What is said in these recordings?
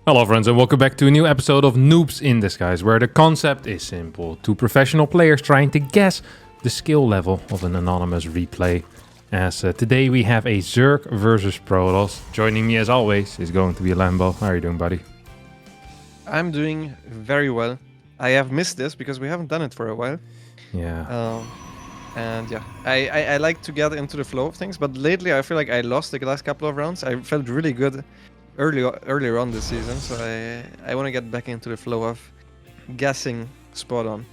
Hello friends and welcome back to a new episode of Noobs in Disguise, where the concept is simple. Two professional players trying to guess the skill level of an anonymous replay. As today we have a Zerg versus Protoss. Joining me as always is going to be Lambo. How are you doing, buddy? I'm doing very well. I have missed this because we haven't done it for a while. Yeah. And yeah, I like to get into the flow of things, but lately I feel like I lost the last couple of rounds. I felt really good earlier on this season, so I want to get back into the flow of guessing spot on.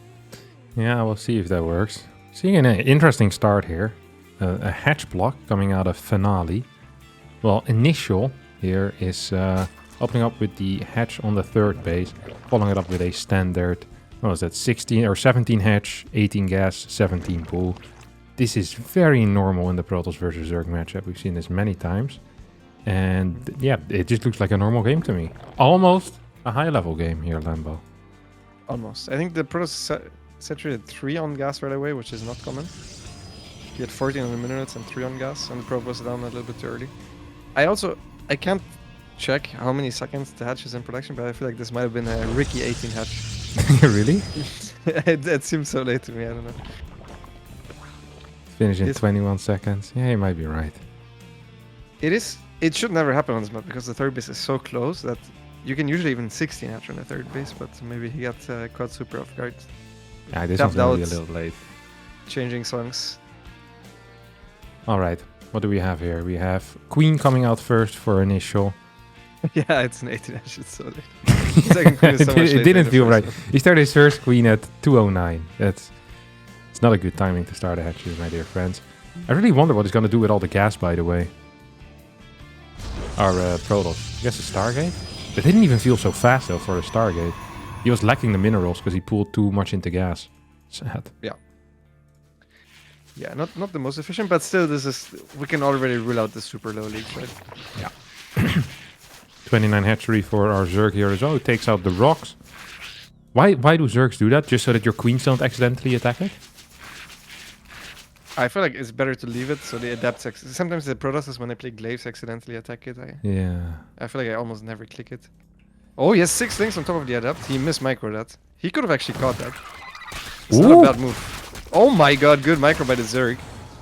Yeah, we'll see if that works. Seeing an interesting start here. A hatch block coming out of Finale. Well, initial here is opening up with the hatch on the third base, following it up with a standard, what was that, 16 or 17 hatch, 18 gas, 17 pool. This is very normal in the Protoss versus Zerg matchup. We've seen this many times. And yeah, it just looks like a normal game to me. Almost a high level game here, Lambo. Almost. I think the Protoss saturated 3 on gas right away, which is not common. He had 14 on the minutes and 3 on gas, and the probe was down a little bit too early. I can't check how many seconds the hatch is in production, but I feel like this might have been a Ricky 18 hatch. Really? it seems so late to me, I don't know. Finish in 21 seconds. Yeah, you might be right. It should never happen on this map because the third base is so close that you can usually even 16 hatch on the third base, but maybe he got caught super off guard. Yeah, this one's gonna be a little late. Changing songs. Alright, what do we have here? We have Queen coming out first for initial. Yeah, it's an 18 hatch, it's so late. Second Queen is so much It later didn't than feel the right. first one. He started his first Queen at 2:09. It's not a good timing to start a hatches, my dear friends. I really wonder what he's gonna do with all the gas, by the way. Our Protoss. I guess a Stargate? It didn't even feel so fast though for a Stargate. He was lacking the minerals because he pulled too much into gas. Sad. Yeah, not the most efficient, but still, we can already rule out the super low leagues, right? Yeah. 29 hatchery for our Zerg here as well. It takes out the rocks. Why do Zergs do that? Just so that your queens don't accidentally attack it? I feel like it's better to leave it so they adapt. Sometimes the Protosses, when they play Glaives, accidentally attack it. Yeah. I feel like I almost never click it. Oh, he has 6 links on top of the adapt. He missed micro that. He could have actually caught that. It's not a bad move. Oh my god, good micro by the Zerg.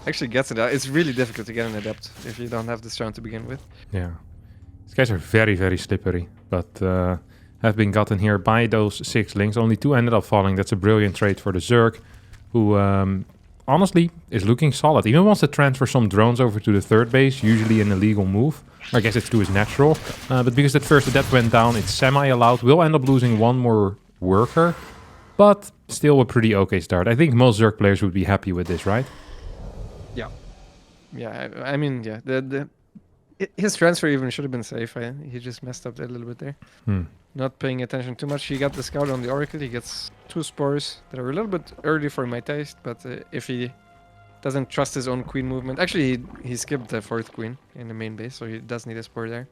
Actually gets it out. It's really difficult to get an adept if you don't have this round to begin with. Yeah. These guys are very, very slippery, but have been gotten here by those 6 links. Only 2 ended up falling. That's a brilliant trade for the Zerg, who honestly is looking solid. Even wants to transfer some drones over to the third base, usually an illegal move. I guess it's to his natural. But because that first adept went down, it's semi-allowed. We'll end up losing 1 more worker, but still a pretty okay start. I think most Zerg players would be happy with this, right? Yeah. Yeah, I mean, yeah. His transfer even should have been safe. He just messed up a little bit there. Not paying attention too much. He got the scout on the Oracle. He gets 2 spores that are a little bit early for my taste, but if he doesn't trust his own queen movement... Actually, he skipped the 4th queen in the main base, so he does need a spore there.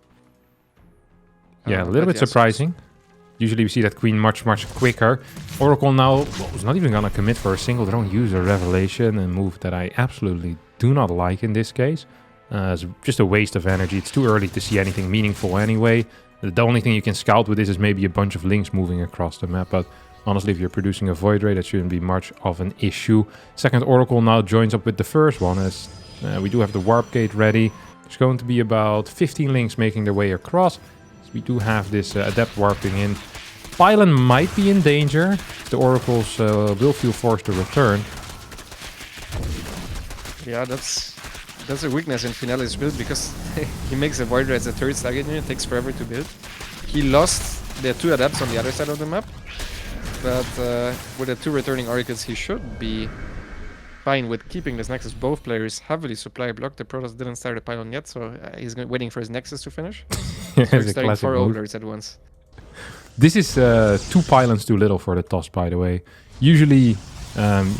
Yeah, a little bit surprising. Usually we see that queen much quicker. Oracle now was not even gonna commit for a single drone. Use a revelation, a move that I absolutely do not like in this case. It's just a waste of energy. It's too early to see anything meaningful anyway. The only thing you can scout with this is maybe a bunch of links moving across the map, but honestly, if you're producing a void ray, that shouldn't be much of an issue. Second Oracle now joins up with the first one, as we do have the warp gate ready. There's going to be about 15 links making their way across. So we do have this adept warping in. Pylon might be in danger. The Oracles will feel forced to return. Yeah, that's a weakness in Finale's build because he makes a void ray as a 3rd target unit. It takes forever to build. He lost the 2 adepts on the other side of the map, but with the 2 returning oracles, he should be fine with keeping this nexus. Both players heavily supply block. The Protoss didn't start a pylon yet, so he's waiting for his nexus to finish. So he's starting 4 overlords at once. This is 2 pylons too little for the toss, by the way. Usually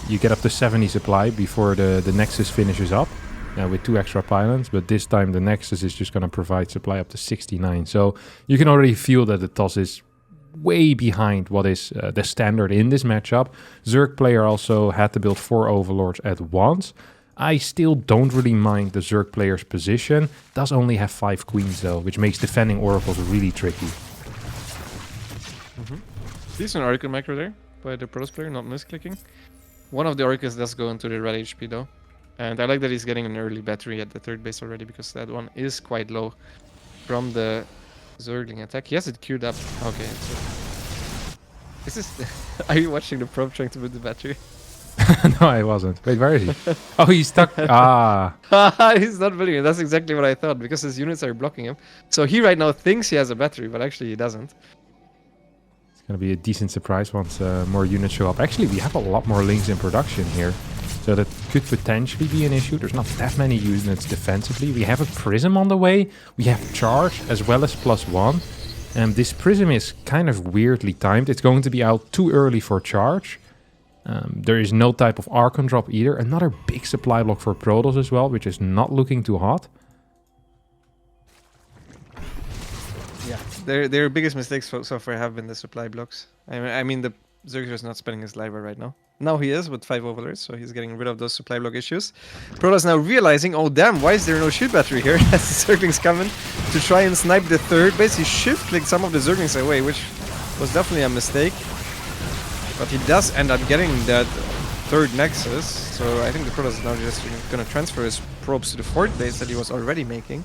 you get up to 70 supply before the nexus finishes up. With 2 extra pylons, but this time the Nexus is just going to provide supply up to 69. So you can already feel that the toss is way behind what is the standard in this matchup. Zerg player also had to build 4 Overlords at once. I still don't really mind the Zerg player's position. Does only have 5 queens though, which makes defending Oracles really tricky. Decent Oracle micro there by the Protoss player, not misclicking. One of the Oracles does go into the red HP though. And I like that he's getting an early battery at the third base already, because that one is quite low from the Zergling attack. He has it queued up. Okay. This is... Are you watching the probe trying to put the battery? No, I wasn't. Wait, where is he? Oh, he's stuck. Ah. He's not building it. That's exactly what I thought, because his units are blocking him. So he right now thinks he has a battery, but actually he doesn't. It's going to be a decent surprise once more units show up. Actually, we have a lot more links in production here. So that could potentially be an issue. There's not that many units defensively. We have a Prism on the way. We have Charge as well as +1. And this Prism is kind of weirdly timed. It's going to be out too early for Charge. There is no type of Archon drop either. Another big supply block for Protoss as well, which is not looking too hot. Yeah, their biggest mistakes so far have been the supply blocks. I mean the Zerg is not spending his liver right now. Now he is with 5 overlords, so he's getting rid of those supply block issues. Protoss now realizing, oh damn, why is there no shield battery here? As the Zerglings come in to try and snipe the third base, he shift-clicked some of the Zerglings away, which was definitely a mistake. But he does end up getting that third nexus, so I think the Protoss is now just gonna transfer his probes to the fourth base that he was already making.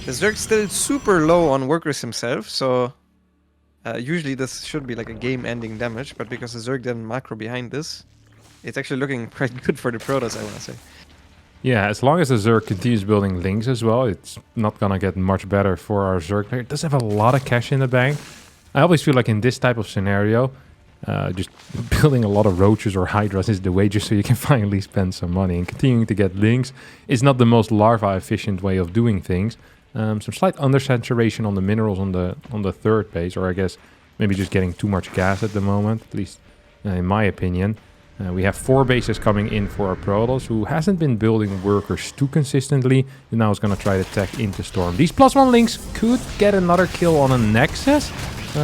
The Zerg's still super low on workers himself, so usually this should be like a game-ending damage, but because the Zerg didn't macro behind this, it's actually looking quite good for the Protoss, I want to say. Yeah, as long as the Zerg continues building links as well, it's not gonna get much better for our Zerg player. It does have a lot of cash in the bank. I always feel like in this type of scenario, just building a lot of roaches or hydras is the way, just so you can finally spend some money. And continuing to get links is not the most larva-efficient way of doing things. Some slight undersaturation on the minerals on the third base, or I guess maybe just getting too much gas at the moment, at least in my opinion. We have 4 bases coming in for our Protoss, who hasn't been building workers too consistently, and now is going to try to tech into Storm. These +1 links could get another kill on a Nexus.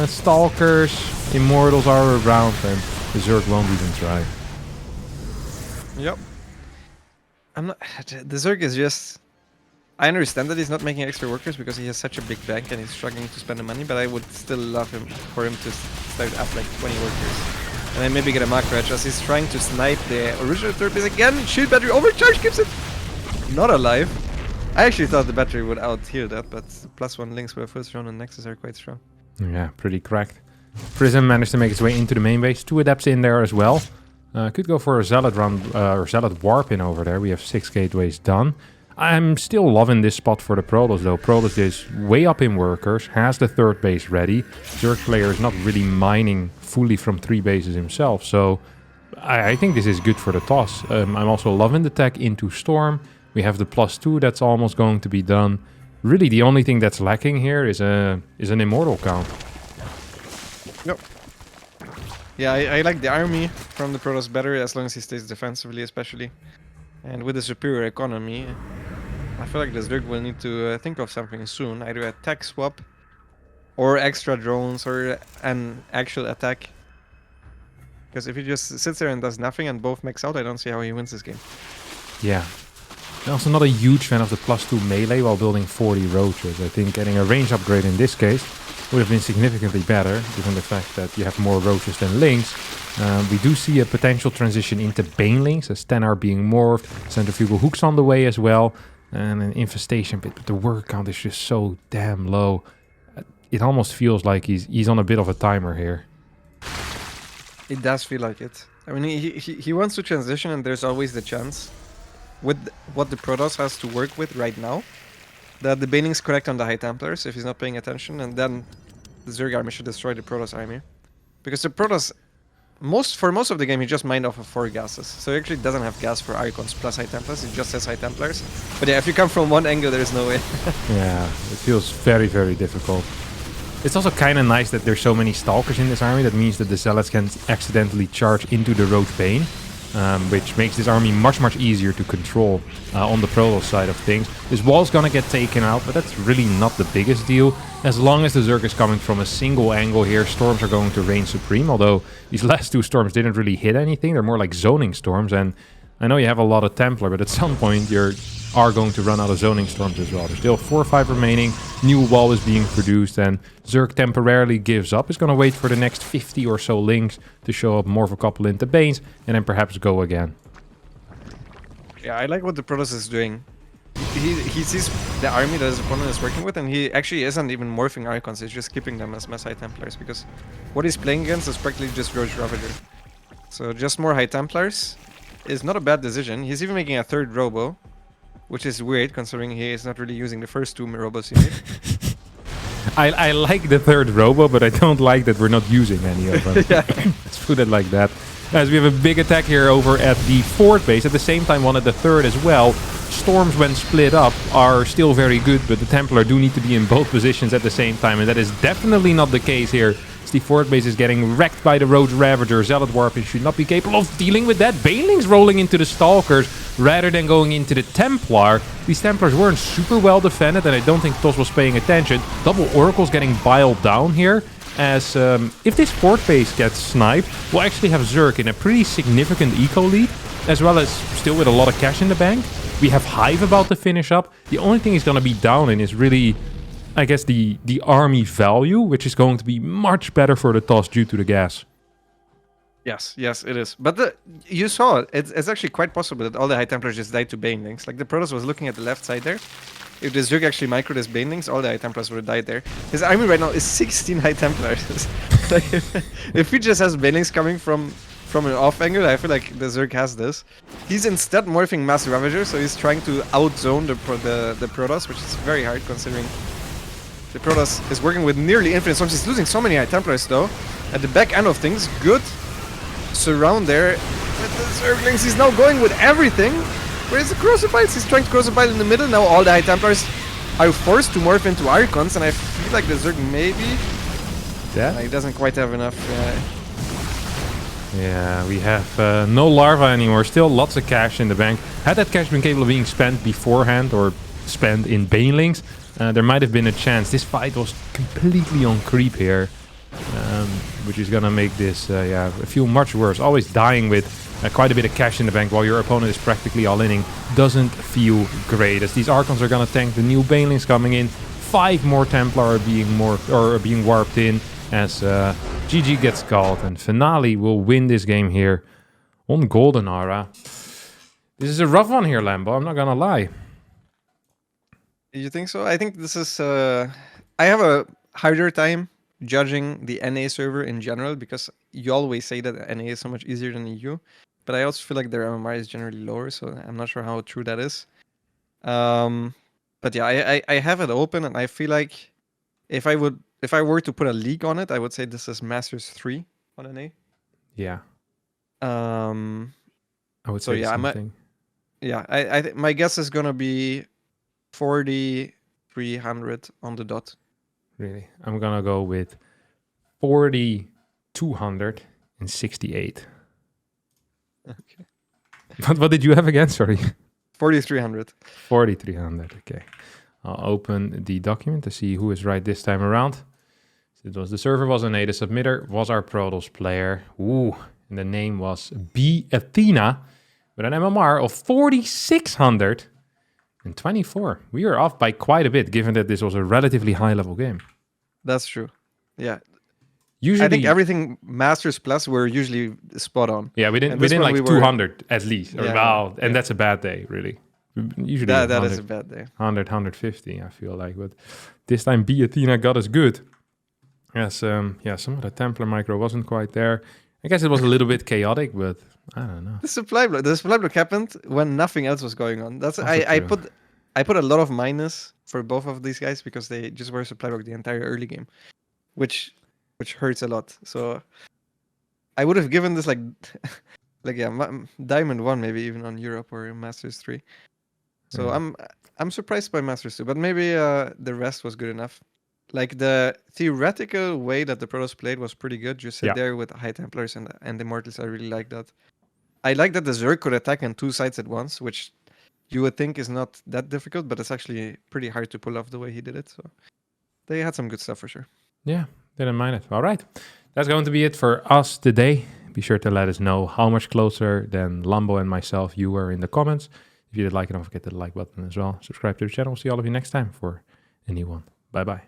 Stalkers, Immortals are around, and the Zerg won't even try. Yep. The Zerg is just... I understand that he's not making extra workers because he has such a big bank and he's struggling to spend the money, but I would still love for him to start up like 20 workers. And then maybe get a macro edge as he's trying to snipe the original third base again. Shield battery overcharge keeps it not alive. I actually thought the battery would out-heal that, but +1 links with first round and Nexus are quite strong. Yeah, pretty cracked. Prism managed to make its way into the main base. 2 adepts in there as well. Could go for a Zealot run or Zealot warp in over there. We have 6 gateways done. I'm still loving this spot for the Protoss though. Protoss is way up in workers, has the third base ready. Zerg player is not really mining fully from 3 bases himself, so I think this is good for the toss. I'm also loving the tech into Storm. We have the +2 that's almost going to be done. Really the only thing that's lacking here is an Immortal count. Yep. Yeah, I like the army from the Protoss better as long as he stays defensively especially. And with the superior economy, I feel like the Zerg will need to think of something soon. Either a tech swap, or extra drones, or an actual attack. Because if he just sits there and does nothing and both max out, I don't see how he wins this game. Yeah. I'm also not a huge fan of the +2 melee while building 40 roaches. I think getting a range upgrade in this case would have been significantly better, given the fact that you have more roaches than links. We do see a potential transition into banelings, as 10 are being morphed, centrifugal hooks on the way as well, and an infestation pit, but the worker count is just so damn low. It almost feels like he's on a bit of a timer here. It does feel like it. I mean, he wants to transition, and there's always the chance, with what the Protoss has to work with right now, that the banelings correct on the High Templars if he's not paying attention, and then the Zerg army should destroy the Protoss army. Because the Protoss, for most of the game, he just mined off of 4 gases. So he actually doesn't have gas for Archons plus High Templars, he just has High Templars. But yeah, if you come from one angle, there's no way. Yeah, it feels very, very difficult. It's also kind of nice that there's so many Stalkers in this army. That means that the Zealots can accidentally charge into the Roach Bane, which makes this army much, much easier to control on the Protoss side of things. This wall's gonna get taken out, but that's really not the biggest deal. As long as the Zerg is coming from a single angle here, storms are going to reign supreme, although these last 2 storms didn't really hit anything. They're more like zoning storms, and I know you have a lot of Templar, but at some point you are going to run out of zoning storms as well. There's still 4 or 5 remaining. New wall is being produced, and Zerg temporarily gives up. It's going to wait for the next 50 or so links to show up, more of a couple into Banes, and then perhaps go again. Yeah, I like what the Protoss is doing. He sees the army that his opponent is working with, and he actually isn't even morphing Archons, he's just keeping them as mass High Templars, because what he's playing against is practically just Roach Ravager. So just more High Templars is not a bad decision. He's even making a 3rd Robo, which is weird considering he is not really using the first 2 Robos he made. I like the 3rd Robo, but I don't like that we're not using any of them. Yeah. Let's put it like that. As we have a big attack here over at the 4th base, at the same time one at the 3rd as well. Storms, when split up, are still very good, but the Templar do need to be in both positions at the same time, and that is definitely not the case here. The 4th base is getting wrecked by the Roach Ravager. Zealot Warping should not be capable of dealing with that. Banelings rolling into the Stalkers rather than going into the Templar. These Templars weren't super well defended, and I don't think TOS was paying attention. Double Oracles getting biled down here. As if this 4th base gets sniped, we'll actually have Zerg in a pretty significant eco lead, as well as still with a lot of cash in the bank. We have Hive about to finish up. The only thing he's going to be down in is really, I guess, the army value, which is going to be much better for the TOS due to the gas. Yes, it is. But you saw it. It's actually quite possible that all the High Templars just died to Banelings. Like the Protoss was looking at the left side there. If the Zerg actually microed his Banelings, all the High Templars would have died there. His army right now is 16 High Templars. Like, if he just has Banelings coming from an off angle, I feel like the Zerg has this. He's instead morphing Mass Ravager, so he's trying to outzone the Protoss, which is very hard considering the Protoss is working with nearly infinite storms. He's losing so many High Templars though. At the back end of things, good surround there with the Zerglings. He's now going with everything. Where's the Crucifites? He's trying to Crucify in the middle. Now all the High Templars are forced to morph into Archons, and I feel like the Zerg maybe... Yeah? He doesn't quite have enough. Yeah, we have no larva anymore. Still lots of cash in the bank. Had that cash been capable of being spent beforehand or spent in Banelings, there might have been a chance. This fight was completely on creep here, which is gonna make this feel much worse. Always dying with quite a bit of cash in the bank while your opponent is practically all-inning doesn't feel great. As these Archons are gonna tank the new Banelings coming in. 5 more Templar are being warped in as GG gets called, and Finale will win this game here on Golden Aura. This is a rough one here, Lambo. I'm not gonna lie. You think so? I think this is... I have a harder time judging the NA server in general, because you always say that NA is so much easier than EU, but I also feel like their MMR is generally lower, so I'm not sure how true that is. But yeah, I have it open, and I feel like if I were to put a league on it, I would say this is Masters 3 on NA. Yeah. I would say the same thing. Yeah, I my guess is gonna be 4,300 on the dot. Really? I'm gonna go with 4,268. Okay. What did you have again? Sorry. 4,300. 4,300. Okay. I'll open the document to see who is right this time around. So it was the server was an A. The submitter was our Protoss player. Ooh, and the name was B Athena with an MMR of 4,624. We are off by quite a bit, given that this was a relatively high-level game. That's true. Yeah. Usually, I think everything Masters Plus were usually spot on. Yeah, we didn't like 200 at least. Yeah, wow, and that's a bad day, really. Usually that is a bad day. 100, 150, I feel like. But this time B Athena got us good. Yes, some of the Templar micro wasn't quite there. I guess it was a little bit chaotic, but I don't know. The supply block happened when nothing else was going on. That's I put a lot of minus for both of these guys because they just were supply block the entire early game, which hurts a lot. So I would have given this like Diamond 1 maybe even on Europe or Masters 3. So I'm surprised by Masters 2, but maybe the rest was good enough. Like the theoretical way that the Protoss played was pretty good. You sit there with High Templars and Immortals. I really like that. I like that the Zerg could attack on 2 sides at once, which you would think is not that difficult, but it's actually pretty hard to pull off the way he did it. So they had some good stuff for sure. Yeah, didn't mind it. All right. That's going to be it for us today. Be sure to let us know how much closer than Lambo and myself you were in the comments. If you did like it, don't forget to the like button as well. Subscribe to the channel. See all of you next time for a new one. Bye-bye.